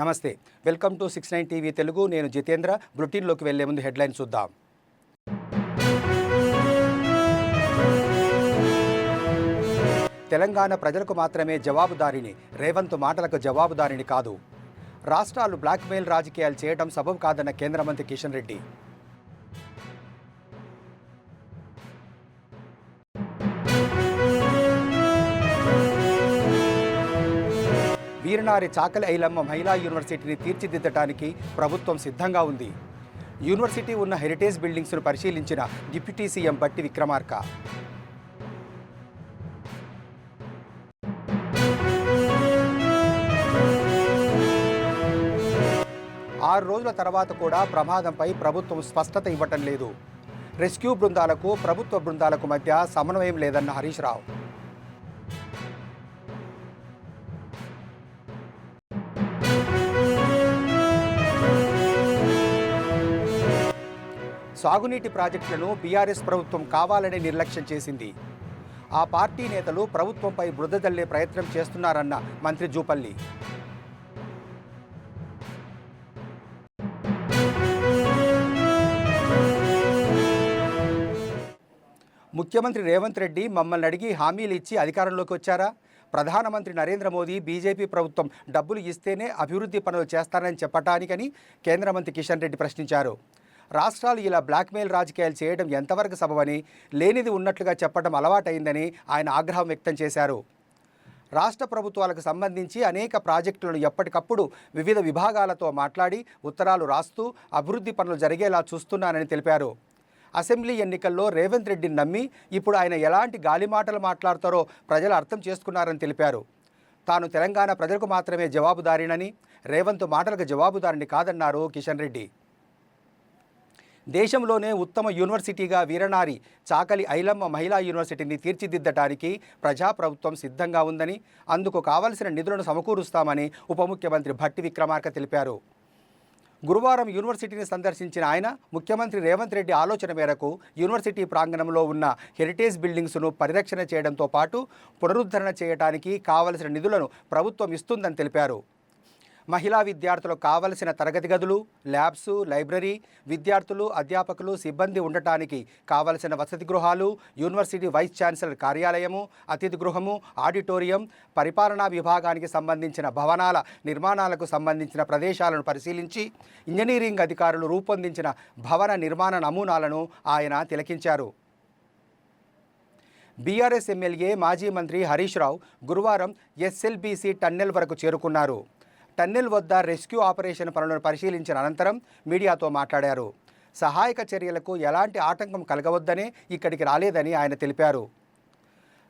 నమస్తే, welcome to 69 TV Telugu. నేను జితేంద్ర. బులెటిన్లోకి వెళ్లే ముందు హెడ్లైన్స్ చూద్దాం. తెలంగాణ ప్రజలకు మాత్రమే జవాబుదారిని, రేవంత్ మాటలకు జవాబుదారిని కాదు. రాష్ట్రాలు బ్లాక్మెయిల్ రాజకీయాలు చేయడం సబబు కాదన్న కేంద్ర మంత్రి కిషన్ రెడ్డి. వీరనారి చాకలి ఐలమ్మ మహిళా యూనివర్సిటీని తీర్చిదిద్దడానికి ప్రభుత్వం సిద్ధంగా ఉంది. యూనివర్సిటీ ఉన్న హెరిటేజ్ బిల్డింగ్స్ను పరిశీలించిన డిప్యూటీ సీఎం బట్టి విక్రమార్క. 6 రోజుల తర్వాత కూడా ప్రమాదంపై ప్రభుత్వం స్పష్టత ఇవ్వటం లేదు. రెస్క్యూ బృందాలకు ప్రభుత్వ బృందాలకు మధ్య సమన్వయం లేదన్న హరీష్ రావు. సాగునీటి ప్రాజెక్టులను బీఆర్ఎస్ ప్రభుత్వం కావాలని నిర్లక్ష్యం చేసింది. ఆ పార్టీ నేతలు ప్రభుత్వంపై బురద జల్లే ప్రయత్నం చేస్తున్నారన్న మంత్రి జూపల్లి. ముఖ్యమంత్రి రేవంత్ రెడ్డి మమ్మల్ని అడిగి హామీలు ఇచ్చి అధికారంలోకి వచ్చారా? ప్రధానమంత్రి నరేంద్ర మోదీ బీజేపీ ప్రభుత్వం డబ్బులు ఇస్తేనే అభివృద్ధి పనులు చేస్తారని చెప్పటానికని కేంద్ర మంత్రి కిషన్ రెడ్డి ప్రశ్నించారు. రాష్ట్రాలు ఇలా బ్లాక్మెయిల్ రాజకీయాలు చేయడం ఎంతవరకు సబబని, లేనిది ఉన్నట్లుగా చెప్పడం అలవాటైందని ఆయన ఆగ్రహం వ్యక్తం చేశారు. రాష్ట్ర ప్రభుత్వాలకు సంబంధించి అనేక ప్రాజెక్టులను ఎప్పటికప్పుడు వివిధ విభాగాలతో మాట్లాడి ఉత్తరాలు రాస్తూ అభివృద్ధి పనులు జరిగేలా చూస్తున్నానని తెలిపారు. అసెంబ్లీ ఎన్నికల్లో రేవంత్ రెడ్డిని నమ్మి ఇప్పుడు ఆయన ఎలాంటి గాలి మాటలు మాట్లాడతారో ప్రజలు అర్థం చేసుకున్నారని తెలిపారు. తాను తెలంగాణ ప్రజలకు మాత్రమే జవాబుదారినని, రేవంత్ మాటలకు జవాబుదారిని కాదన్నారు కిషన్ రెడ్డి. దేశంలోనే ఉత్తమ యూనివర్సిటీగా వీరనారి చాకలి ఐలమ్మ మహిళా యూనివర్సిటీని తీర్చిదిద్దడానికి ప్రజాప్రభుత్వం సిద్ధంగా ఉందని, అందుకు కావలసిన నిధులను సమకూరుస్తామని ఉప ముఖ్యమంత్రి భట్టి విక్రమార్క తెలిపారు. గురువారం యూనివర్సిటీని సందర్శించిన ఆయన ముఖ్యమంత్రి రేవంత్ రెడ్డి ఆలోచన మేరకు యూనివర్సిటీ ప్రాంగణంలో ఉన్న హెరిటేజ్ బిల్డింగ్స్ను పరిరక్షణ చేయడంతో పాటు పునరుద్ధరణ చేయడానికి కావలసిన నిధులను ప్రభుత్వం ఇస్తుందని తెలిపారు. మహిళా విద్యార్థులకు కావలసిన తరగతి గదులు, ల్యాబ్స్, లైబ్రరీ, విద్యార్థులు, అధ్యాపకులు, సిబ్బంది ఉండటానికి కావలసిన వసతి గృహాలు, యూనివర్సిటీ వైస్ ఛాన్సలర్ కార్యాలయము, అతిథి గృహము, ఆడిటోరియం, పరిపాలనా విభాగానికి సంబంధించిన భవనాల నిర్మాణాలకు సంబంధించిన ప్రదేశాలను పరిశీలించి ఇంజనీరింగ్ అధికారులు రూపొందించిన భవన నిర్మాణ నమూనాలను ఆయన తిలకించారు. బీఆర్ఎస్ ఎమ్మెల్యే మాజీ మంత్రి హరీష్ రావు గురువారం ఎస్ఎల్బీసీ టన్నెల్ వరకు చేరుకున్నారు. టన్నెల్ వద్ద రెస్క్యూ ఆపరేషన్ పనులను పరిశీలించిన అనంతరం మీడియాతో మాట్లాడారు. సహాయక చర్యలకు ఎలాంటి ఆటంకం కలగవద్దనే ఇక్కడికి రాలేదని ఆయన తెలిపారు.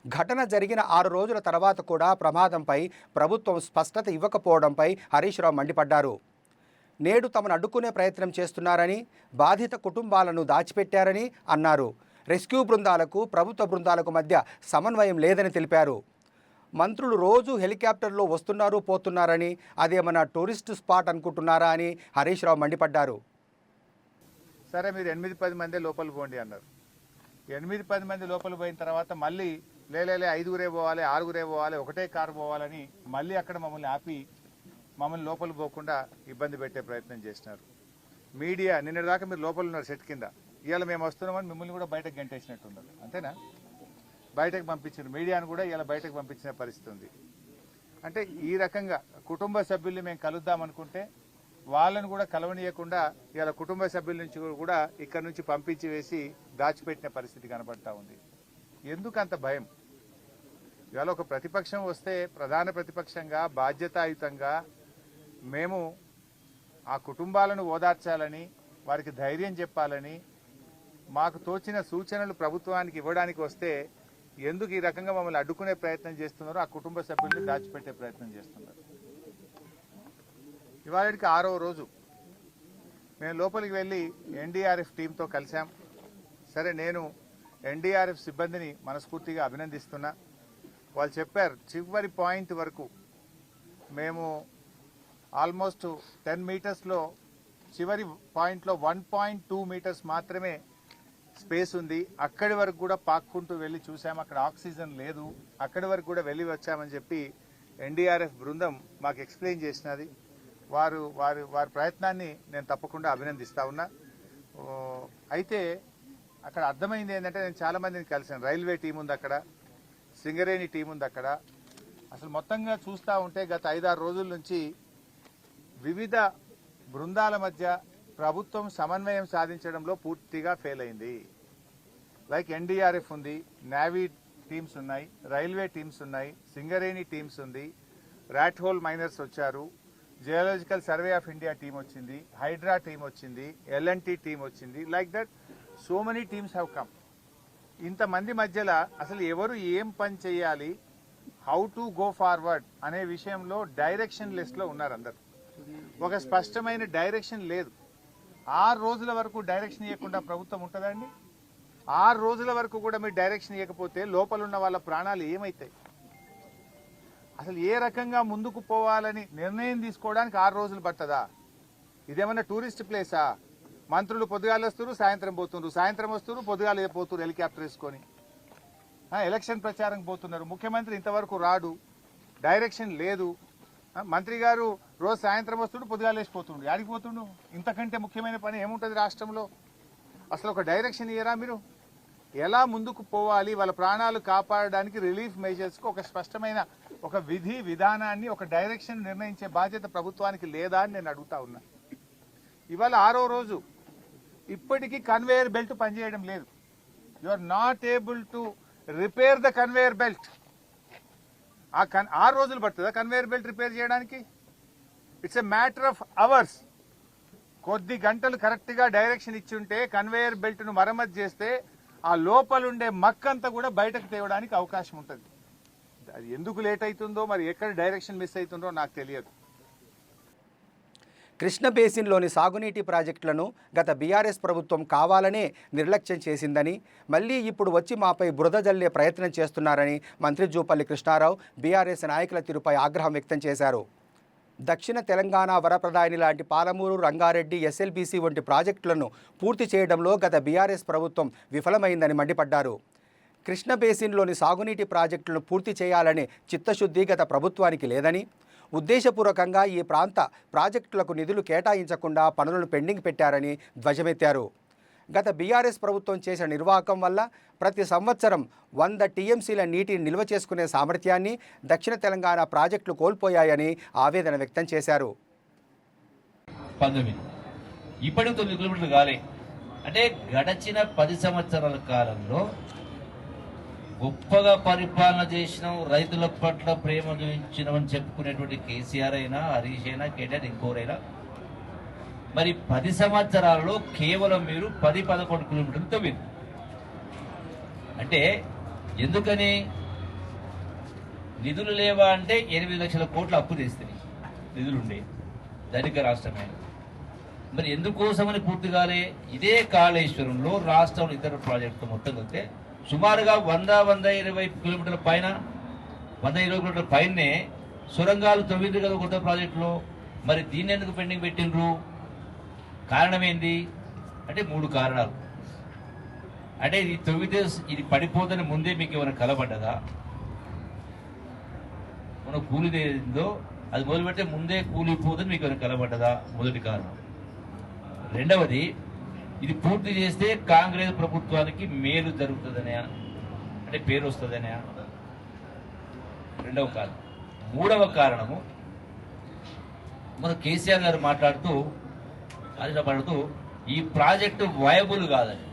ఘటన జరిగిన 6 రోజుల తర్వాత కూడా ప్రమాదంపై ప్రభుత్వం స్పష్టత ఇవ్వకపోవడంపై హరీష్ రావు మండిపడ్డారు. నేడు తమను అడ్డుకునే ప్రయత్నం చేస్తున్నారని, బాధిత కుటుంబాలను దాచిపెట్టారని అన్నారు. రెస్క్యూ బృందాలకు ప్రభుత్వ బృందాలకు మధ్య సమన్వయం లేదని తెలిపారు. మంత్రులు రోజు హెలికాప్టర్లో వస్తున్నారు పోతున్నారని, అదేమన్నా టూరిస్ట్ స్పాట్ అనుకుంటున్నారా అని హరీష్ రావు మండిపడ్డారు. సరే, మీరు 8-10 మంది లోపల పోండి అన్నారు. 8-10 మంది లోపల పోయిన తర్వాత మళ్ళీ లేలే 5గురే పోవాలి, 6గురే పోవాలి, ఒకటే కారు పోవాలని మళ్ళీ అక్కడ మమ్మల్ని ఆపి మమ్మల్ని లోపల పోకుండా ఇబ్బంది పెట్టే ప్రయత్నం చేసినారు. మీడియా నిన్నటిదాకా మీరు లోపల ఉన్నారు సెట్ కింద, ఇవాళ మేము వస్తున్నామని మిమ్మల్ని కూడా బయటకు గంటేసినట్టున్నారు. అంతేనా? బయటకు పంపించారు, మీడియాను కూడా ఇలా బయటకు పంపించిన పరిస్థితి ఉంది. అంటే ఈ రకంగా కుటుంబ సభ్యుల్ని మేము కలుద్దామనుకుంటే వాళ్ళను కూడా కలవనీయకుండా ఇలా కుటుంబ సభ్యుల నుంచి కూడా ఇక్కడ నుంచి పంపించి వేసి దాచిపెట్టిన పరిస్థితి కనబడతా ఉంది. ఎందుకు అంత భయం? ఇవాళ ఒక ప్రతిపక్షం వస్తే ప్రధాన ప్రతిపక్షంగా బాధ్యతాయుతంగా మేము ఆ కుటుంబాలను ఓదార్చాలని, వారికి ధైర్యం చెప్పాలని, మాకు తోచిన సూచనలు ప్రభుత్వానికి ఇవ్వడానికి వస్తే ఎందుకు ఈ రకంగా మమ్మల్ని అడ్డుకునే ప్రయత్నం చేస్తున్నారో, ఆ కుటుంబ సభ్యుల్ని దాచిపెట్టే ప్రయత్నం చేస్తున్నారు. ఇవాళకి 6వ రోజు మేము లోపలికి వెళ్ళి ఎన్డీఆర్ఎఫ్ టీంతో కలిసాం. సరే, నేను ఎన్డీఆర్ఎఫ్ సిబ్బందిని మనస్ఫూర్తిగా అభినందిస్తున్నా. వాళ్ళు చెప్పారు చివరి పాయింట్ వరకు మేము ఆల్మోస్ట్ 10 మీటర్స్లో చివరి పాయింట్లో 1.2 మీటర్స్ మాత్రమే స్పేస్ ఉంది. అక్కడి వరకు కూడా పాక్కుంటూ వెళ్ళి చూసాము, అక్కడ ఆక్సిజన్ లేదు, అక్కడి వరకు కూడా వెళ్ళి వచ్చామని చెప్పి ఎన్డీఆర్ఎఫ్ బృందం మాకు ఎక్స్ప్లెయిన్ చేసినది. వారి ప్రయత్నాన్ని నేను తప్పకుండా అభినందిస్తా ఉన్నా. అయితే అక్కడ అర్థమైంది ఏంటంటే, నేను చాలా మందిని కలిసాను. రైల్వే టీం ఉంది అక్కడ, సింగరేణి టీం ఉంది అక్కడ. అసలు మొత్తంగా చూస్తూ ఉంటే గత 5-6 రోజుల నుంచి వివిధ బృందాల మధ్య ప్రభుత్వం సమన్వయం సాధించడంలో పూర్తిగా ఫెయిల్ అయింది. లైక్ ఎన్డీఆర్ఎఫ్ ఉంది, నేవీ టీమ్స్ ఉన్నాయి, రైల్వే టీమ్స్ ఉన్నాయి, సింగరేణి టీమ్స్ ఉంది, ర్యాట్ హోల్ మైనర్స్ వచ్చారు, geological survey of India team వచ్చింది, హైడ్రా టీం వచ్చింది, ఎల్ఎన్టీ టీం వచ్చింది. Like that so many teams have come. ఇంతమంది మధ్యలో అసలు ఎవరు ఏం పని చేయాలి, హౌ టు గో ఫార్వర్డ్ అనే విషయంలో డైరెక్షన్ లిస్ట్లో ఉన్నారు అందరు. ఒక స్పష్టమైన డైరెక్షన్ లేదు. 6 రోజుల వరకు డైరెక్షన్ ఇవ్వకుండా ప్రభుత్వం ఉంటుందండి? 6 రోజుల వరకు కూడా మీరు డైరెక్షన్ ఇవ్వకపోతే లోపల ఉన్న వాళ్ళ ప్రాణాలు ఏమవుతాయి? అసలు ఏ రకంగా ముందుకు పోవాలని నిర్ణయం తీసుకోవడానికి 6 రోజులు పడుతుందా? ఇదేమన్నా టూరిస్ట్ ప్లేసా? మంత్రులు పొద్దుగాలు వస్తారు, సాయంత్రం పోతున్నారు, సాయంత్రం వస్తారు, పొద్దుగాలు పోతున్నారు హెలికాప్టర్ వేసుకొని. ఎలక్షన్ ప్రచారం పోతున్నారు. ముఖ్యమంత్రి ఇంతవరకు రాడు, డైరెక్షన్ లేదు. మంత్రి గారు రోజు సాయంత్రం వస్తుడు, పొద్దుగాలు వేసిపోతుండు. యాడికి పోతుండు? ఇంతకంటే ముఖ్యమైన పని ఏముంటుంది రాష్ట్రంలో? అసలు ఒక డైరెక్షన్ ఇయ్యరా మీరు? ఎలా ముందుకు పోవాలి, వాళ్ళ ప్రాణాలు కాపాడడానికి రిలీఫ్ మెజర్స్కి ఒక స్పష్టమైన ఒక విధి విధానాన్ని, ఒక డైరెక్షన్ నిర్ణయించే బాధ్యత ప్రభుత్వానికి లేదా అని నేను అడుగుతా ఉన్నా. ఇవాళ 6వ రోజు, ఇప్పటికీ కన్వేయర్ బెల్ట్ పనిచేయడం లేదు. You are not able to repair the conveyor belt. 6 రోజులు పడుతుందా కన్వేయర్ బెల్ట్ రిపేర్ చేయడానికి? It's a matter of hours. కొద్ది గంటలు కరెక్ట్గా డైరెక్షన్ ఇచ్చి ఉంటే కన్వేయర్ బెల్ట్ను మరమ్మతు చేస్తే ఆ లోపలుండే మక్కంతా కూడా బయటకు తేవడానికి అవకాశం ఉంటుంది. అది ఎందుకు లేట్ అవుతుందో, మరి ఎక్కడ డైరెక్షన్ మిస్ అవుతుందో నాకు తెలియదు. కృష్ణ బేసిన్లోని సాగునీటి ప్రాజెక్టులను గత బీఆర్ఎస్ ప్రభుత్వం కావాలనే నిర్లక్ష్యం చేసిందని, మళ్ళీ ఇప్పుడు వచ్చి మాపై బురద జల్లే ప్రయత్నం చేస్తున్నారని మంత్రి జూపల్లి కృష్ణారావు బీఆర్ఎస్ నాయకుల తీరుపై ఆగ్రహం వ్యక్తం చేశారు. దక్షిణ తెలంగాణ వరప్రదాయిని లాంటి పాలమూరు, రంగారెడ్డి, ఎస్ఎల్బీసీ వంటి ప్రాజెక్టులను పూర్తి చేయడంలో గత బీఆర్ఎస్ ప్రభుత్వం విఫలమైందని మండిపడ్డారు. కృష్ణ బేసిన్లోని సాగునీటి ప్రాజెక్టులను పూర్తి చేయాలనే చిత్తశుద్ధి గత ప్రభుత్వానికి లేదని, ఉద్దేశపూర్వకంగా ఈ ప్రాంత ప్రాజెక్టులకు నిధులు కేటాయించకుండా పనులను పెండింగ్ పెట్టారని ధ్వజమెత్తారు. గత బీఆర్ఎస్ ప్రభుత్వం చేసిన నిర్వాహకం వల్ల ప్రతి సంవత్సరం 100 టీఎంసీల నీటిని నిల్వ చేసుకునే సామర్థ్యాన్ని దక్షిణ తెలంగాణ ప్రాజెక్టులు కోల్పోయాయని ఆవేదన వ్యక్తం చేశారు. 19 ఇప్పటికి 9 కిలోమీటర్లు కాలే. అంటే గడచిన 10 సంవత్సరాల కాలంలో గొప్పగా పరిపాలన చేసిన, రైతుల పట్ల ప్రేమ చూపించినమని చెప్పుకునేటువంటి కేసీఆర్ అయినా, హరీష్ అయినా, కేటీఆర్ ఇంకోరైనా, మరి 10 సంవత్సరాలలో కేవలం మీరు 10-11 కిలోమీటర్లు తవ్వింది. అంటే ఎందుకని? నిధులు లేవా అంటే 8 లక్షల కోట్ల అప్పు తెస్తుంది, నిధులుండే ధనిక రాష్ట్రమే. మరి ఎందుకోసమని పూర్తిగానే ఇదే కాళేశ్వరంలో రాష్ట్రంలో ఇతర ప్రాజెక్టులు మొత్తం వస్తే సుమారుగా 100-120 కిలోమీటర్ల పైన, 120 కిలోమీటర్ల పైనే సొరంగాలు తవ్వింది కదా కొత్త ప్రాజెక్టులో. మరి దీన్ని ఎందుకు పెండింగ్ పెట్టిండ్రు? కారణం ఏంది అంటే 3 కారణాలు. అంటే ఇది తవ్వితే ఇది పడిపోదని ముందే మీకు ఏమైనా కలబడ్డదా? మన కూలిదేందో అది మొదలు పెడితే ముందే కూలిపోదని మీకు ఏమైనా కలబడ్డదా? మొదటి కారణం. రెండవది, ఇది పూర్తి చేస్తే కాంగ్రెస్ ప్రభుత్వానికి మేలు జరుగుతుందనే, అంటే పేరు వస్తుందనే రెండవ కారణం. మూడవ కారణము, మన కేసీఆర్ గారు మాట్లాడుతూ ఈ ప్రాజెక్టు వయబుల్ కాదని.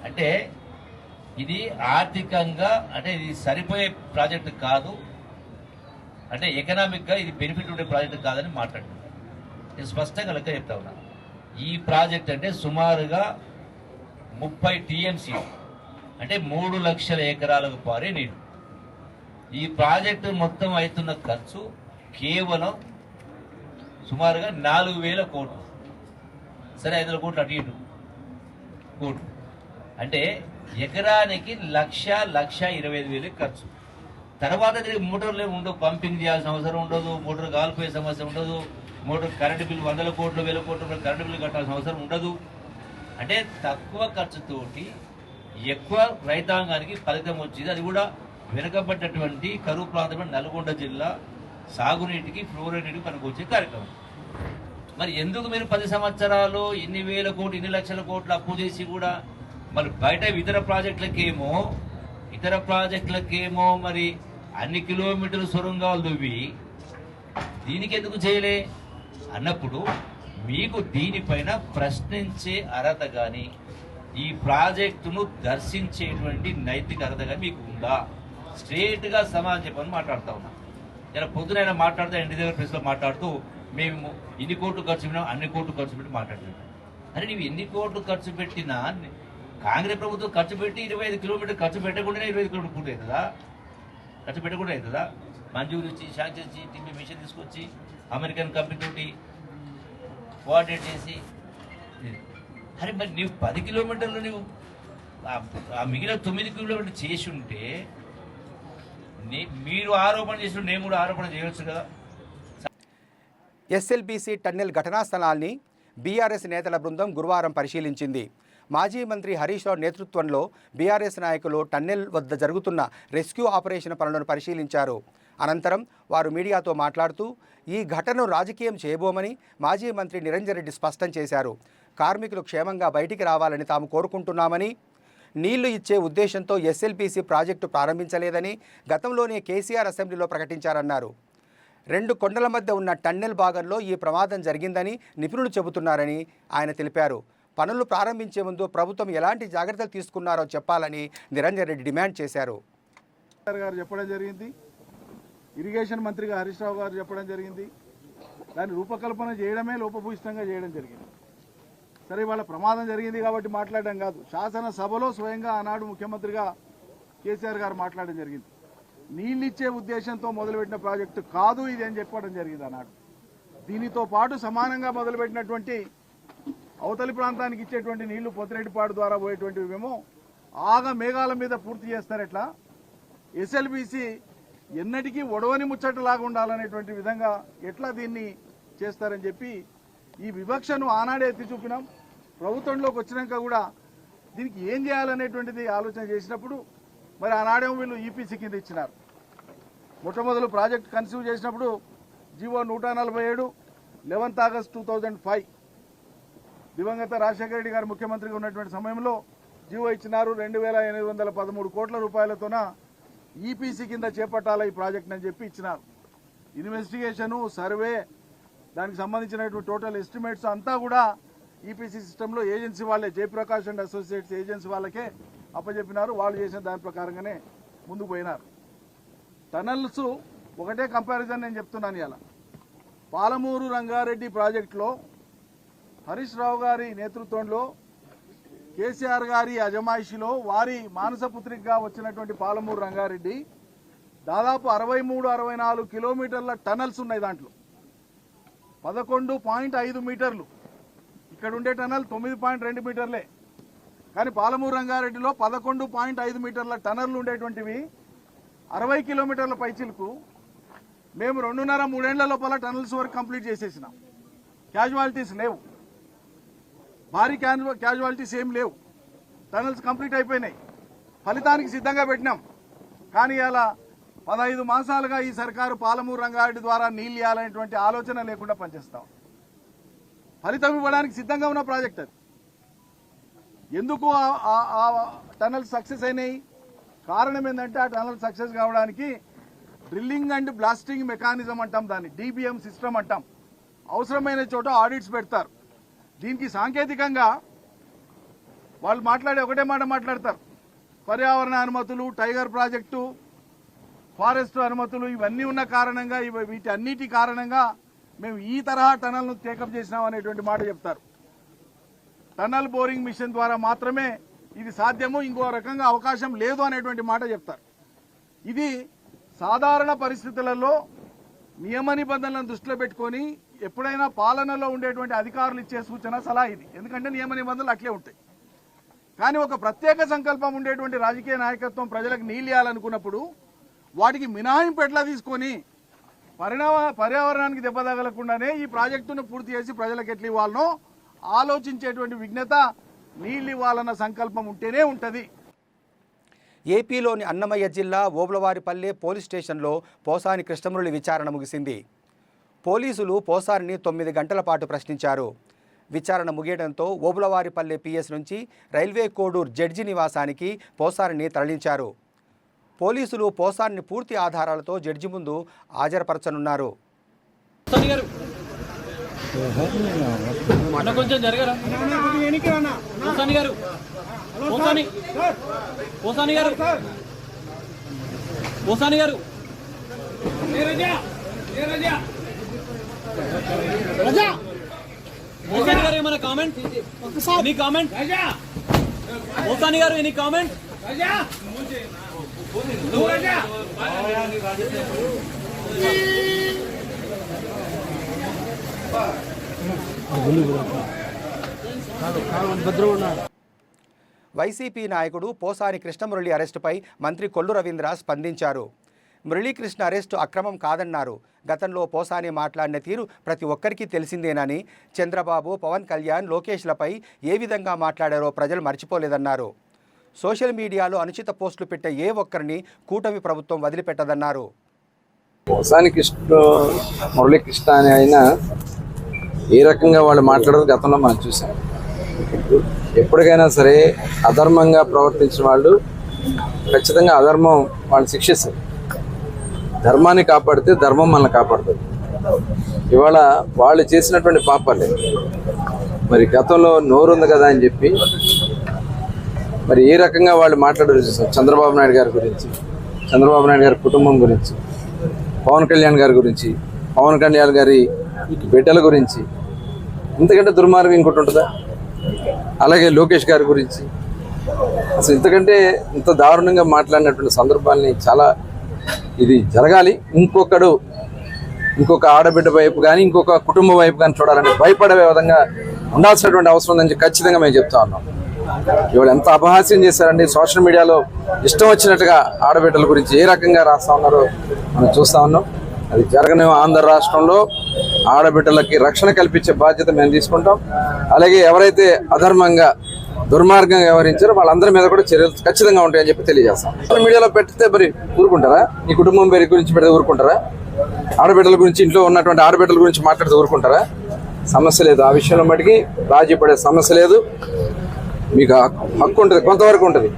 అంటే ఇది ఆర్థికంగా, అంటే ఇది సరిపోయే ప్రాజెక్టు కాదు, అంటే ఎకనామిక్గా ఇది బెనిఫిట్ ఉండే ప్రాజెక్టు కాదని మాట్లాడుతున్నారు. నేను స్పష్టంగా లెక్క చెప్తా ఉన్నా. ఈ ప్రాజెక్ట్ అంటే సుమారుగా 30 టీఎంసీ, అంటే 3 లక్షల ఎకరాలకు పారే నీరు. ఈ ప్రాజెక్టు మొత్తం అవుతున్న ఖర్చు కేవలం సుమారుగా 4,000 కోట్లు. సరే, 500 కోట్లు అటు ఇటు కోట్లు, అంటే ఎకరానికి 1,25,000 ఖర్చు. తర్వాత దీనికి మోటార్లు ఉండవు, పంపింగ్ చేయాల్సిన అవసరం ఉండదు, మోటార్ కాలిపోయే సమస్య ఉండదు, మోటార్ కరెంటు బిల్లు 100 కోట్లు 1,000 కోట్ల కరెంటు బిల్లు కట్టాల్సిన అవసరం ఉండదు. అంటే తక్కువ ఖర్చుతోటి ఎక్కువ రైతాంగానికి ఫలితం వచ్చింది. అది కూడా వెనుకబడ్డటువంటి కరువు ప్రాంతమైన నల్గొండ జిల్లా సాగునీటికి, ఫ్లోరైడ్ నీటికి పనికొచ్చే కార్యక్రమం. మరి ఎందుకు మీరు 10 సంవత్సరాలు ఇన్ని వేల కోట్లు ఇన్ని లక్షల కోట్లు అప్పు చేసి కూడా మరి బయట ఇతర ప్రాజెక్టులకేమో మరి అన్ని కిలోమీటర్లు సొరంగాలు దువ్వి దీనికి ఎందుకు చేయలే అన్నప్పుడు మీకు దీనిపైన ప్రశ్నించే అర్హత కానీ ఈ ప్రాజెక్టును దర్శించేటువంటి నైతిక అర్హత కానీ మీకు ఉందా? స్ట్రేట్గా సమాధానం చెప్పని మాట్లాడుతూ ఉన్నా. ఇలా పొద్దునైనా మాట్లాడుతూ ఎన్డీఆర్ ప్రెస్లో మాట్లాడుతూ మేము ఇన్ని కోట్లు ఖర్చు పెట్టినా అన్ని కోట్లు ఖర్చు పెట్టి మాట్లాడుతున్నాం. అరే నువ్వు ఎన్ని కోట్లు ఖర్చు పెట్టినా కాంగ్రెస్ ప్రభుత్వం ఖర్చు పెట్టి 25 కిలోమీటర్ ఖర్చు పెట్టకుండా 25 కిలోమీటర్ పూర్తి అవుతుందా? ఖర్చు పెట్టకుండా అవుతుందా? మంజూరు ఇచ్చి శాంక్షన్ ఇచ్చి టీవీ మిషన్ తీసుకొచ్చి అమెరికన్ కంపెనీ తోటి కోఆర్డినేట్ చేసి అరే మరి నువ్వు 10 కిలోమీటర్లు నువ్వు ఆ మిగిలిన 9 కిలోమీటర్లు చేసి ఉంటే మీరు ఆరోపణ చేసిన నేను కూడా ఆరోపణ చేయవచ్చు కదా. ఎస్ఎల్బీసీ టన్నెల్ ఘటనా స్థలాన్ని బీఆర్ఎస్ నేతల బృందం గురువారం పరిశీలించింది. మాజీ మంత్రి హరీష్ రావు నేతృత్వంలో బీఆర్ఎస్ నాయకులు టన్నెల్ వద్ద జరుగుతున్న రెస్క్యూ ఆపరేషన్ పనులను పరిశీలించారు. అనంతరం వారు మీడియాతో మాట్లాడుతూ ఈ ఘటనను రాజకీయం చేయబోమని మాజీ మంత్రి నిరంజన్ రెడ్డి స్పష్టం చేశారు. కార్మికులు క్షేమంగా బయటికి రావాలని తాము కోరుకుంటున్నామని, నీళ్లు ఇచ్చే ఉద్దేశంతో ఎస్ఎల్బీసీ ప్రాజెక్టు ప్రారంభించలేదని గతంలోనే కేసీఆర్ అసెంబ్లీలో ప్రకటించారన్నారు. 2 కొండల మధ్య ఉన్న టన్నెల్ భాగంలో ఈ ప్రమాదం జరిగిందని నిపుణులు చెబుతున్నారని ఆయన తెలిపారు. పనులు ప్రారంభించే ముందు ప్రభుత్వం ఎలాంటి జాగ్రత్తలు తీసుకున్నారో చెప్పాలని నిరంజన్ రెడ్డి డిమాండ్ చేశారు. గారు చెప్పడం జరిగింది, ఇరిగేషన్ మంత్రిగా హరీష్ రావు గారు చెప్పడం జరిగింది. దాన్ని రూపకల్పన చేయడమే లోపభూయిష్టంగా చేయడం జరిగింది. సరే వాళ్ళ ప్రమాదం జరిగింది కాబట్టి మాట్లాడడం కాదు, శాసనసభలో స్వయంగా ఆనాడు ముఖ్యమంత్రిగా కేసీఆర్ గారు మాట్లాడడం జరిగింది. నీళ్ళిచ్చే ఉద్దేశంతో మొదలుపెట్టిన ప్రాజెక్టు కాదు ఇది అని చెప్పడం జరిగింది ఆనాడు. దీనితో పాటు సమానంగా మొదలుపెట్టినటువంటి అవతలి ప్రాంతానికి ఇచ్చేటువంటి నీళ్లు పొత్తిరెడ్డిపాడు ద్వారా పోయేటువంటివేమో మేఘాల మీద పూర్తి చేస్తారట్లా. ఎస్ఎల్బీసీ ఎన్నటికీ ఒడవని ముచ్చటలాగా ఉండాలనేటువంటి విధంగా ఎట్లా దీన్ని చేస్తారని చెప్పి ఈ వివక్షను ఆనాడే ఎత్తి చూపినాం. ప్రభుత్వంలోకి వచ్చినాక కూడా దీనికి ఏం చేయాలనేటువంటిది ఆలోచన చేసినప్పుడు మరి ఆనాడేమో వీళ్ళు ఈపీసీ కింద ఇచ్చినారు. మొట్టమొదలు ప్రాజెక్ట్ కన్సీవ్ చేసినప్పుడు జీవో 147 11 ఆగస్టు 2005 దివంగత రాజశేఖర రెడ్డి గారు ముఖ్యమంత్రిగా ఉన్నటువంటి సమయంలో జీవో ఇచ్చినారు. 2813 కోట్ల రూపాయలతోన ఈపీసీ కింద చేపట్టాలి ఈ ప్రాజెక్ట్ అని చెప్పి ఇచ్చినారు. ఇన్వెస్టిగేషను, సర్వే, దానికి సంబంధించినటువంటి టోటల్ ఎస్టిమేట్స్ అంతా కూడా ఈపీసీ సిస్టంలో ఏజెన్సీ వాళ్ళే, జయప్రకాష్ అండ్ అసోసియేట్స్ ఏజెన్సీ వాళ్ళకే అప్పచెప్పినారు. వాళ్ళు చేసిన దాని ప్రకారంగానే ముందుకు పోయినారు. టనల్స్ ఒకటే కంపారిజన్ నేను చెప్తున్నాను. ఇలా పాలమూరు రంగారెడ్డి ప్రాజెక్టులో హరీష్ రావు గారి నేతృత్వంలో కేసీఆర్ గారి అజమాయిషిలో వారి మానసపుత్రికగా వచ్చినటువంటి పాలమూరు రంగారెడ్డి దాదాపు 63-64 కిలోమీటర్ల టనల్స్ ఉన్నాయి. దాంట్లో 11.5 మీటర్లు, ఇక్కడ ఉండే టనల్ 9.2 మీటర్లే. కానీ పాలమూరు రంగారెడ్డిలో 11.5 మీటర్ల టనర్లు ఉండేటువంటివి 60 కిలోమీటర్ల పైచిలకు మేము 2.5-3 ఏళ్ల లోపల టనల్స్ వరకు కంప్లీట్ చేసేసినాం. క్యాజువాలిటీస్ లేవు, భారీ క్యాజువాలిటీస్ ఏం లేవు. టనల్స్ కంప్లీట్ అయిపోయినాయి, ఫలితానికి సిద్ధంగా పెట్టినాం. కానీ ఇలా 15 మాసాలుగా ఈ సర్కారు పాలమూరు రంగారెడ్డి ద్వారా నీళ్ళు ఇవ్వాలనేటువంటి ఆలోచన లేకుండా పనిచేస్తాం. ఫలితం ఇవ్వడానికి సిద్ధంగా ఉన్న ప్రాజెక్ట్ అది. ఎందుకు ఆ టనల్స్ సక్సెస్ అయినాయి? కారణం ఏంటంటే ఆ టనల్ సక్సెస్ కావడానికి డ్రిల్లింగ్ అండ్ బ్లాస్టింగ్ మెకానిజం అంటాం, దాన్ని DBM సిస్టమ్ అంటాం. అవసరమైన చోట ఆడిట్స్ పెడతారు. దీనికి సాంకేతికంగా వాళ్ళు ఒకటే మాట మాట్లాడతారు. పర్యావరణ అనుమతులు, టైగర్ ప్రాజెక్టు, ఫారెస్ట్ అనుమతులు ఇవన్నీ ఉన్న కారణంగా వీటి అన్నిటి కారణంగా మేము ఈ తరహా టనల్ను టేకప్ చేసినాం అనేటువంటి మాట చెప్తారు. టనల్ బోరింగ్ మిషన్ ద్వారా మాత్రమే ఇది సాధ్యము, ఇంకో రకంగా అవకాశం లేదు అనేటువంటి మాట చెప్తారు. ఇది సాధారణ పరిస్థితులలో నియమ నిబంధనలను దృష్టిలో పెట్టుకొని ఎప్పుడైనా పాలనలో ఉండేటువంటి అధికారులు ఇచ్చే సూచన సలహా ఇది. ఎందుకంటే నియమ నిబంధనలు అట్లే ఉంటాయి. కానీ ఒక ప్రత్యేక సంకల్పం ఉండేటువంటి రాజకీయ నాయకత్వం ప్రజలకు నీళ్ళు ఇవ్వాలనుకున్నప్పుడు వాటికి మినహాయింపు ఎట్లా తీసుకొని పర్యావరణానికి దెబ్బ తగలకుండానే ఈ ప్రాజెక్టును పూర్తి చేసి ప్రజలకు ఎట్లా ఇవ్వాలనో ఆలోచించేటువంటి విజ్ఞత నీళ్ళు ఇవ్వాలన్న సంకల్పం ఉంటేనే ఉంటుంది. ఏపీలోని అన్నమయ్య జిల్లా ఓబులవారిపల్లె పోలీస్ స్టేషన్లో పోసాని కృష్ణమురళి విచారణ ముగిసింది. పోలీసులు పోసారిని 9 గంటల పాటు ప్రశ్నించారు. విచారణ ముగియడంతో ఓబులవారిపల్లె పిఎస్ నుంచి రైల్వే కోడూరు జడ్జి నివాసానికి పోసారిని తరలించారు. పోలీసులు పోసారిని పూర్తి ఆధారాలతో జడ్జి ముందు హాజరుపరచనున్నారు. ఏమైనా కామెంట్? Any comment? మోసాని గారు ఎనీ కామెంట్? వైసీపీ నాయకుడు పోసాని కృష్ణమురళి అరెస్టుపై మంత్రి కొల్లు రవీంద్ర స్పందించారు. మురళీకృష్ణ అరెస్టు అక్రమం కాదన్నారు. గతంలో పోసాని మాట్లాడిన తీరు ప్రతి ఒక్కరికి తెలిసిందేనని, చంద్రబాబు, పవన్ కళ్యాణ్, లోకేష్లపై ఏ విధంగా మాట్లాడారో ప్రజలు మర్చిపోలేదన్నారు. సోషల్ మీడియాలో అనుచిత పోస్టులు పెట్టే ఏ ఒక్కరిని కూటమి ప్రభుత్వం వదిలిపెట్టదన్నారు. పోసాని మురళీకృష్ణ అని అయినా ఏ రకంగా వాళ్ళు మాట్లాడదు గతంలో మనం చూసాం. ఎప్పటికైనా సరే అధర్మంగా ప్రవర్తించిన వాళ్ళు ఖచ్చితంగా అధర్మం వాళ్ళు శిక్షిస్తారు. ధర్మాన్ని కాపాడితే ధర్మం మనల్ని కాపాడుతుంది. ఇవాళ వాళ్ళు చేసినటువంటి పాపాలే మరి గతంలో నోరుంది కదా అని చెప్పి మరి ఏ రకంగా వాళ్ళు మాట్లాడారు చూసాం. చంద్రబాబు నాయుడు గారి గురించి, చంద్రబాబు నాయుడు గారి కుటుంబం గురించి, పవన్ కళ్యాణ్ గారి గురించి, పవన్ కళ్యాణ్ గారి బిడ్డల గురించి, ఇంతకంటే దుర్మార్గం ఇంకోటి ఉంటుందా? అలాగే లోకేష్ గారి గురించి అసలు ఇంతకంటే ఇంత దారుణంగా మాట్లాడినటువంటి సందర్భాల్ని చాలా ఇది జరగాలి. ఇంకొక ఆడబిడ్డ వైపు కానీ ఇంకొక కుటుంబం వైపు కానీ చూడాలని భయపడే విధంగా ఉండాల్సినటువంటి అవసరం ఉందని ఖచ్చితంగా మేము చెప్తా ఉన్నాం. ఇవాళ ఎంత అపహాస్యం చేశారండి. సోషల్ మీడియాలో ఇష్టం వచ్చినట్టుగా ఆడబిడ్డల గురించి ఏ రకంగా రాస్తా ఉన్నారో మనం చూస్తా ఉన్నాం. అది జరగని ఆంధ్ర రాష్ట్రంలో ఆడబిడ్డలకి రక్షణ కల్పించే బాధ్యత మేము తీసుకుంటాం. అలాగే ఎవరైతే అధర్మంగా దుర్మార్గంగా వ్యవహరించారో వాళ్ళందరి మీద కూడా చర్యలు ఖచ్చితంగా ఉంటాయని చెప్పి తెలియజేస్తాం. సోషల్ మీడియాలో పెడితే మరి ఊరుకుంటారా? నీ కుటుంబం పేరు గురించి పెడితే ఊరుకుంటారా? ఆడబిడ్డల గురించి, ఇంట్లో ఉన్నటువంటి ఆడబిడ్డల గురించి మాట్లాడితే ఊరుకుంటారా? సమస్య లేదు. ఆ విషయంలో మటుకి రాజీ పడే సమస్య లేదు. మీకు హక్కు ఉంటుంది, కొంతవరకు ఉంటుంది.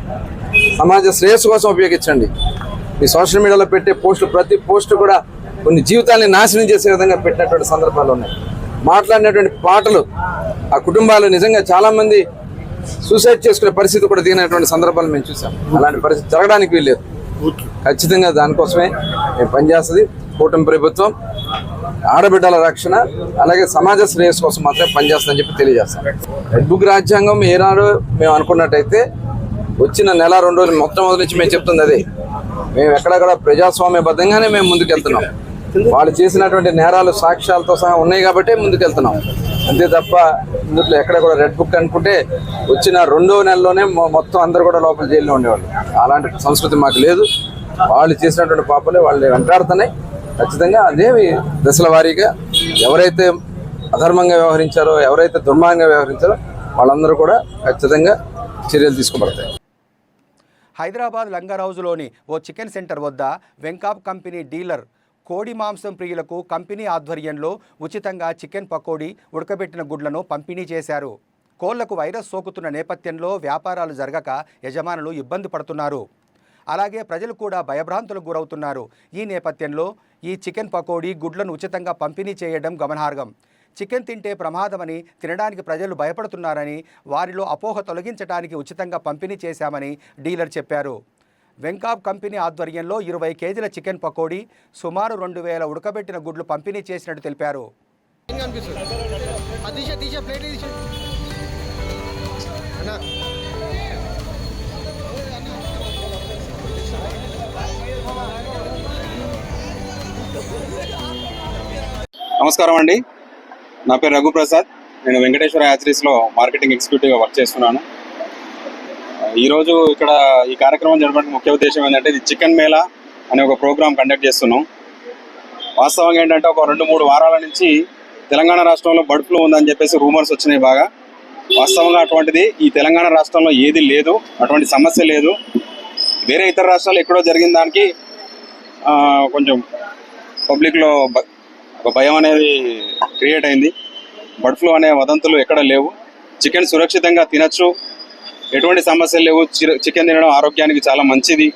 సమాజ శ్రేయస్సు కోసం ఉపయోగించండి. మీ సోషల్ మీడియాలో పెట్టే పోస్టులు ప్రతి పోస్టు కూడా కొన్ని జీవితాన్ని నాశనం చేసే విధంగా పెట్టినటువంటి సందర్భాలు ఉన్నాయి. మాట్లాడినటువంటి పాటలు ఆ కుటుంబాలు నిజంగా చాలామంది సూసైడ్ చేసుకునే పరిస్థితి కూడా దిగినటువంటి సందర్భాలు మేము చూసాం. అలాంటి పరిస్థితి జరగడానికి వీల్లేదు. ఖచ్చితంగా దానికోసమే మేము పనిచేస్తుంది కూటమి ప్రభుత్వం. ఆడబిడ్డల రక్షణ అలాగే సమాజ శ్రేయస్సు కోసం మాత్రమే పనిచేస్తుందని చెప్పి తెలియజేస్తాం. రెడ్ బుక్ రాజ్యాంగం ఏనాడు మేము అనుకున్నట్టయితే వచ్చిన నెల 2 రోజులు మొట్టమొదటి నుంచి మేము చెప్తుంది అదే. మేము ఎక్కడెక్కడ ప్రజాస్వామ్యబద్ధంగానే మేము ముందుకెళ్తున్నాం. వాళ్ళు చేసినటువంటి నేరాలు సాక్ష్యాలతో సహా ఉన్నాయి కాబట్టి ముందుకెళ్తున్నాం. అంతే తప్ప ఇందులో ఎక్కడ కూడా రెడ్ బుక్ అనుకుంటే వచ్చిన 2వ నెలలోనే మొత్తం అందరూ కూడా లోపల జైల్లో ఉండేవాళ్ళు. అలాంటి సంస్కృతి మాకు లేదు. వాళ్ళు చేసినటువంటి పాపలే వాళ్ళు వెంటాడుతున్నాయి. ఖచ్చితంగా అదేమి దశల వారీగా ఎవరైతే అధర్మంగా వ్యవహరించారో, ఎవరైతే దుర్మార్గంగా వ్యవహరించారో వాళ్ళందరూ కూడా ఖచ్చితంగా చర్యలు తీసుకోబడతాయి. హైదరాబాద్ లంగర్ హౌజ్లోని ఓ చికెన్ సెంటర్ వద్ద వెంకాప్ కంపెనీ డీలర్ కోడి మాంసం ప్రియులకు కంపెనీ ఆధ్వర్యంలో ఉచితంగా చికెన్ పకోడీ, ఉడకబెట్టిన గుడ్లను పంపిణీ చేశారు. కోళ్లకు వైరస్ సోకుతున్న నేపథ్యంలో వ్యాపారాలు జరగక యజమానులు ఇబ్బంది పడుతున్నారు. అలాగే ప్రజలు కూడా భయభ్రాంతులకు గురవుతున్నారు. ఈ నేపథ్యంలో ఈ చికెన్ పకోడీ, గుడ్లను ఉచితంగా పంపిణీ చేయడం గమనార్హం. చికెన్ తింటే ప్రమాదమని, తినడానికి ప్రజలు భయపడుతున్నారని, వారిలో అపోహ తొలగించడానికి ఉచితంగా పంపిణీ చేశామని డీలర్ చెప్పారు. వెంకాప్ కంపెనీ ఆధ్వర్యంలో 20 కేజీల చికెన్ పకోడీ, సుమారు 2000 ఉడకబెట్టిన గుడ్లు పంపిణీ చేసినట్టు తెలిపారు. నమస్కారం అండి, నా పేరు రఘుప్రసాద్. నేను వెంకటేశ్వర యాత్రీస్లో మార్కెటింగ్ ఎగ్జిక్యూటివ్గా వర్క్ చేస్తున్నాను. ఈరోజు ఇక్కడ ఈ కార్యక్రమం జరగడానికి ముఖ్య ఉద్దేశం ఏంటంటే, ఇది చికెన్ మేళా అనే ఒక ప్రోగ్రామ్ కండక్ట్ చేస్తున్నాం. వాస్తవంగా ఏంటంటే ఒక 2-3 వారాల నుంచి తెలంగాణ రాష్ట్రంలో బర్డ్ ఫ్లూ ఉందని చెప్పేసి రూమర్స్ వచ్చినాయి బాగా. వాస్తవంగా అటువంటిది ఈ తెలంగాణ రాష్ట్రంలో ఏది లేదు, అటువంటి సమస్య లేదు. వేరే ఇతర రాష్ట్రాలు ఎక్కడో జరిగిన దానికి కొంచెం పబ్లిక్లో ఒక భయం అనేది క్రియేట్ అయింది. బర్డ్ ఫ్లూ అనే వదంతులు ఎక్కడ లేవు. చికెన్ సురక్షితంగా తినచ్చు, ఎటువంటి సమస్యలు లేవు. చికెన్ తినడం ఆరోగ్యానికి చాలా మంచిది.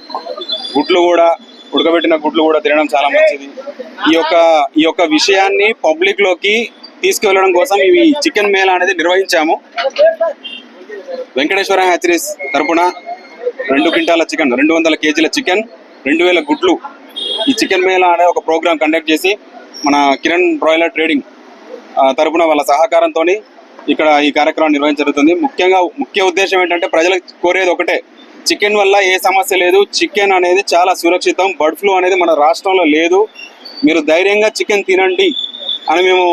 గుడ్లు కూడా, ఉడకబెట్టిన గుడ్లు కూడా తినడం చాలా మంచిది. ఈ యొక్క విషయాన్ని పబ్లిక్ లోకి తీసుకువెళ్ళడం కోసం ఈ చికెన్ మేళా అనేది నిర్వహించాము. వెంకటేశ్వర హ్యాచరీస్ తరపున 2 క్వింటాల చికెన్, 200 కేజీల చికెన్, 2000 గుడ్లు ఈ చికెన్ మేళా అనే ఒక ప్రోగ్రామ్ కండక్ట్ చేసి మన కిరణ్ బ్రాయిలర్ ట్రేడింగ్ తరపున వాళ్ళ సహకారంతో ఇక్కడ ఈ కార్యక్రమం నిర్వహించబడుతుంది. ముఖ్య ఉద్దేశం ఏంటంటే ప్రజలకు కోరేది ఒకటే, చికెన్ వల్ల ఏ సమస్య లేదు. చికెన్ అనేది చాలా సురక్షితం. బర్డ్ ఫ్లూ అనేది మన రాష్ట్రంలో లేదు. మీరు ధైర్యంగా చికెన్ తినండి అని మేము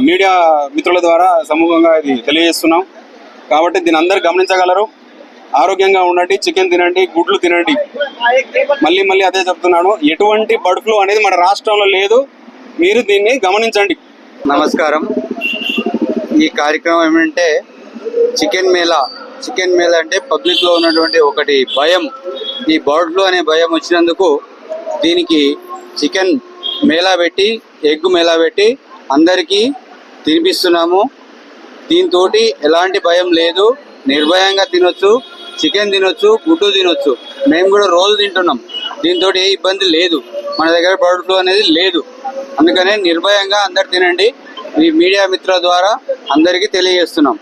మీడియా మిత్రుల ద్వారా సమూహంగా ఇది తెలియజేస్తున్నాం. కాబట్టి దీన్ని అందరూ గమనించగలరు. ఆరోగ్యంగా ఉండండి, చికెన్ తినండి, గుడ్లు తినండి. మళ్ళీ అదే చెప్తున్నాను, ఎటువంటి బర్డ్ ఫ్లూ అనేది మన రాష్ట్రంలో లేదు. మీరు దీన్ని గమనించండి. నమస్కారం. ఈ కార్యక్రమం ఏమంటే చికెన్ మేళా అంటే పబ్లిక్లో ఉన్నటువంటి ఒకటి భయం, ఈ బర్డ్ ఫ్లూ అనే భయం వచ్చినందుకు దీనికి చికెన్ మేళా పెట్టి, ఎగ్ మేళా పెట్టి అందరికీ తినిపిస్తున్నాము. దీంతో ఎలాంటి భయం లేదు, నిర్భయంగా తినొచ్చు, చికెన్ తినొచ్చు, గుడ్డు తినొచ్చు. మేము కూడా రోజు తింటున్నాం. దీంతో ఏ ఇబ్బంది లేదు. మన దగ్గర బర్డ్ ఫ్లూ అనేది లేదు. అందుకనే నిర్భయంగా అందరు తినండి. ఈ మీడియా మిత్రుల ద్వారా అందరికీ తెలియజేస్తున్నాం.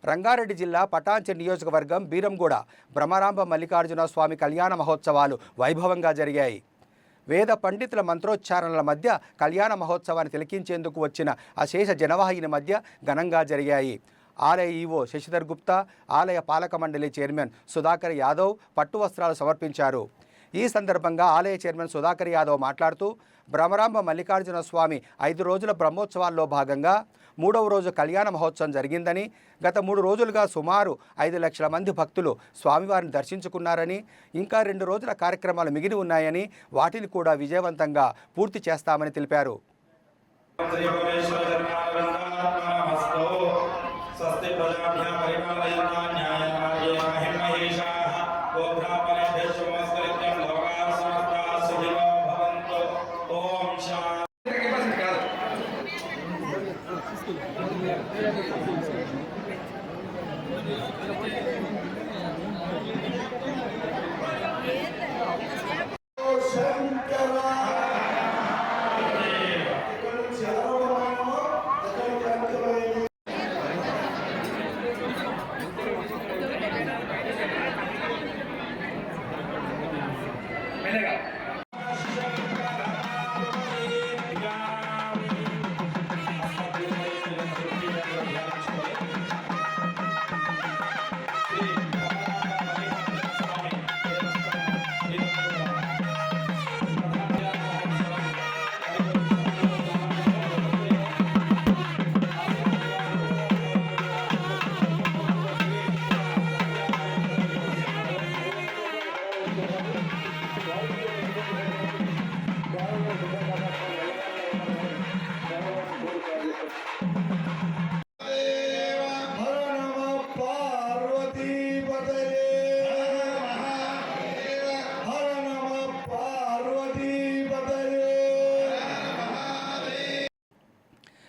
రంగారెడ్డి జిల్లా పటాన్చెరు నియోజకవర్గం బీరంగూడ బ్రహ్మరాంబ మల్లికార్జున స్వామి కళ్యాణ మహోత్సవాలు వైభవంగా జరిగాయి. వేద పండితుల మంత్రోచ్చారణల మధ్య కళ్యాణ మహోత్సవాన్ని తిలకించేందుకు వచ్చిన అశేష జనవాహిని మధ్య ఘనంగా జరిగాయి. ఆలయ ఈవో శశిధర్ గుప్తా, ఆలయ పాలక మండలి చైర్మన్ సుధాకర్ యాదవ్ పట్టు వస్త్రాలు సమర్పించారు. ఈ సందర్భంగా ఆలయ చైర్మన్ సుధాకర్ యాదవ్ మాట్లాడుతూ బ్రహ్మరాంబ మల్లికార్జున స్వామి 5 రోజుల బ్రహ్మోత్సవాల్లో భాగంగా 3వ రోజు కళ్యాణ మహోత్సవం జరిగిందని, గత 3 రోజులుగా సుమారు 5 లక్షల మంది భక్తులు స్వామివారిని దర్శించుకున్నారని, ఇంకా 2 రోజుల కార్యక్రమాలు మిగిలి ఉన్నాయని, వాటిని కూడా విజయవంతంగా పూర్తి చేస్తామని తెలిపారు.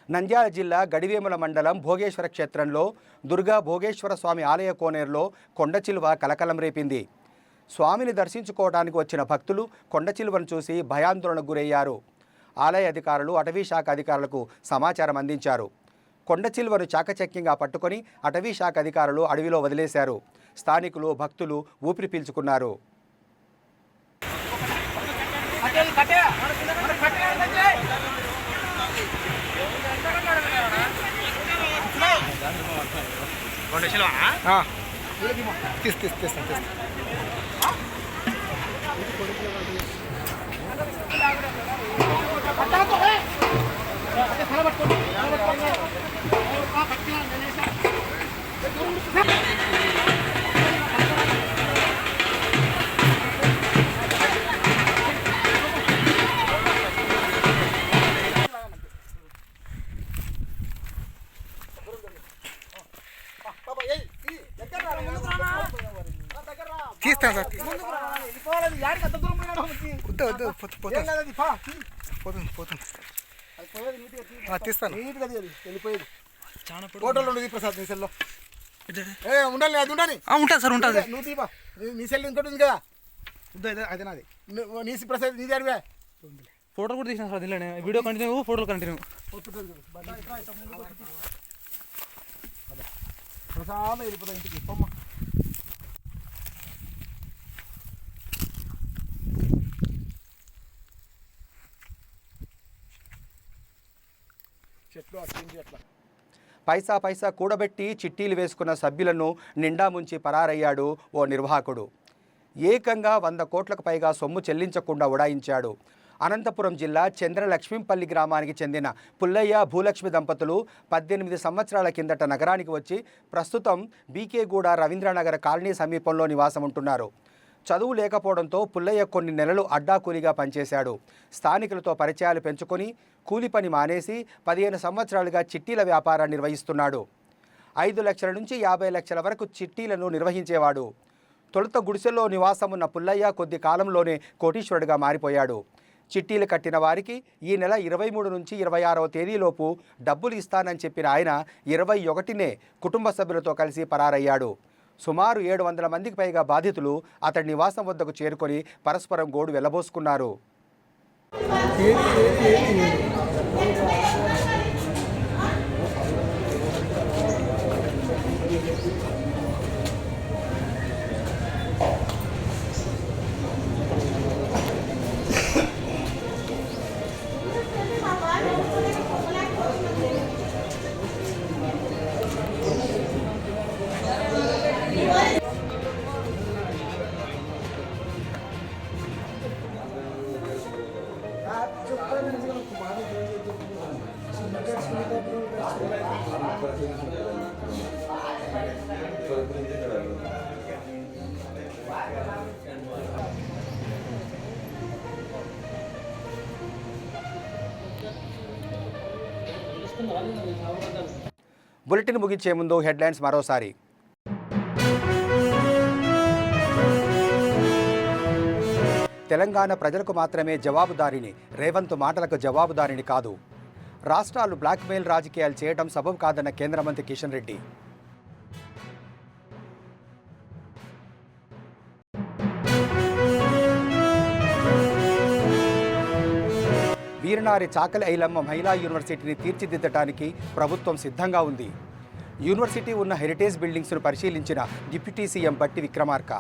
నంద్యాల జిల్లా గడివేముల మండలం భోగేశ్వర క్షేత్రంలో దుర్గా భోగేశ్వర స్వామి ఆలయ కోనేరులో కొండచిలువ కలకలం రేపింది. స్వామిని దర్శించుకోవడానికి వచ్చిన భక్తులు కొండచిలువను చూసి భయాందోళనకు గురయ్యారు. ఆలయ అధికారులు అటవీ శాఖ అధికారులకు సమాచారం అందించారు. కొండ చిలువను చాకచక్యంగా పట్టుకొని అటవీ శాఖ అధికారులు అడవిలో వదిలేశారు. స్థానికులు, భక్తులు ఊపిరి పీల్చుకున్నారు. ఉంటా సార్ ఉంటుంది నువ్వు తీపా నీ సెల్ ఇంకోటి ఉంది కదా అదే నాది నీ ప్రసాద్ నీది అడిగా ఫోటో కూడా తీసిన సార్ దీనిలోనే వీడియో కంటిన్యూ ఫోటోలు కంటిన్యూ ప్రసాద్ వెళ్ళిపోతా ఇంటికి పొమ్మ చెట్లు అట్టించి అట్లా పైసా పైసా కూడబెట్టి చిట్టీలు వేసుకున్న సభ్యులను నిండా ముంచి పరారయ్యాడు ఓ నిర్వాహకుడు. ఏకంగా 100 కోట్లకు పైగా సొమ్ము చెల్లించకుండా ఉడాయించాడు. అనంతపురం జిల్లా చంద్రలక్ష్మీపల్లి గ్రామానికి చెందిన పుల్లయ్య భూలక్ష్మి దంపతులు 18 సంవత్సరాల కిందట నగరానికి వచ్చి ప్రస్తుతం బీకేగూడ రవీంద్రనగర్ కాలనీ సమీపంలో నివాసం ఉంటున్నారు. చదువు లేకపోవడంతో పుల్లయ్య కొన్ని నెలలు అడ్డాకూలిగా పనిచేశాడు. స్థానికులతో పరిచయాలు పెంచుకొని కూలి పని మానేసి 15 సంవత్సరాలుగా చిట్టీల వ్యాపారాన్ని నిర్వహిస్తున్నాడు. 5 లక్షల నుంచి 50 లక్షల వరకు చిట్టీలను నిర్వహించేవాడు. తొలుత గుడిసెల్లో నివాసం ఉన్న పుల్లయ్య కొద్ది కాలంలోనే కోటీశ్వరుడిగా మారిపోయాడు. చిట్టీలు కట్టిన వారికి ఈ నెల 23 నుంచి 26వ తేదీలోపు డబ్బులు ఇస్తానని చెప్పిన ఆయన 21నే కుటుంబ సభ్యులతో కలిసి పరారయ్యాడు. సుమారు 700 మందికి పైగా బాధితులు అతడి నివాసం వద్దకు చేరుకొని పరస్పరం గోడు వెళ్లబోసుకున్నారు. బులెటిన్ ముగించే ముందు హెడ్లైన్స్ మరోసారి. తెలంగాణ ప్రజలకు మాత్రమే జవాబుదారిని, రేవంత్ మాటలకు జవాబుదారిని కాదు. రాష్ట్రాలు బ్లాక్మెయిల్ రాజకీయాలు చేయడం సబబు కాదన్న కేంద్ర మంత్రి కిషన్ రెడ్డి. వీరనారి చాకలి ఐలమ్మ మహిళా యూనివర్సిటీని తీర్చిదిద్దడానికి ప్రభుత్వం సిద్ధంగా ఉంది. యూనివర్సిటీ ఉన్న హెరిటేజ్ బిల్డింగ్స్ను పరిశీలించిన డిప్యూటీ సీఎం బట్టి విక్రమార్క.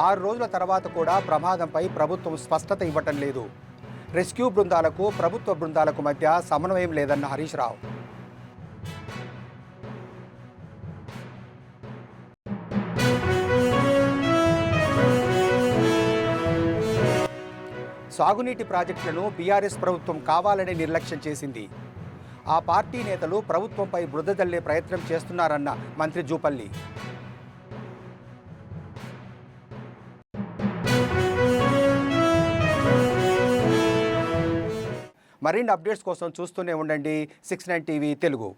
6 రోజుల తర్వాత కూడా ప్రమాదంపై ప్రభుత్వం స్పష్టత ఇవ్వటం లేదు. రెస్క్యూ బృందాలకు, ప్రభుత్వ బృందాలకు మధ్య సమన్వయం లేదన్న హరీష్ రావు. సాగునీటి ప్రాజెక్టులను బీఆర్ఎస్ ప్రభుత్వం కావాలని నిర్లక్ష్యం చేసింది. ఆ పార్టీ నేతలు ప్రభుత్వంపై బురద జల్లే ప్రయత్నం చేస్తున్నారన్న మంత్రి జూపల్లి. మరిన్ని అప్డేట్స్ కోసం చూస్తూనే ఉండండి 69 టీవీ తెలుగు.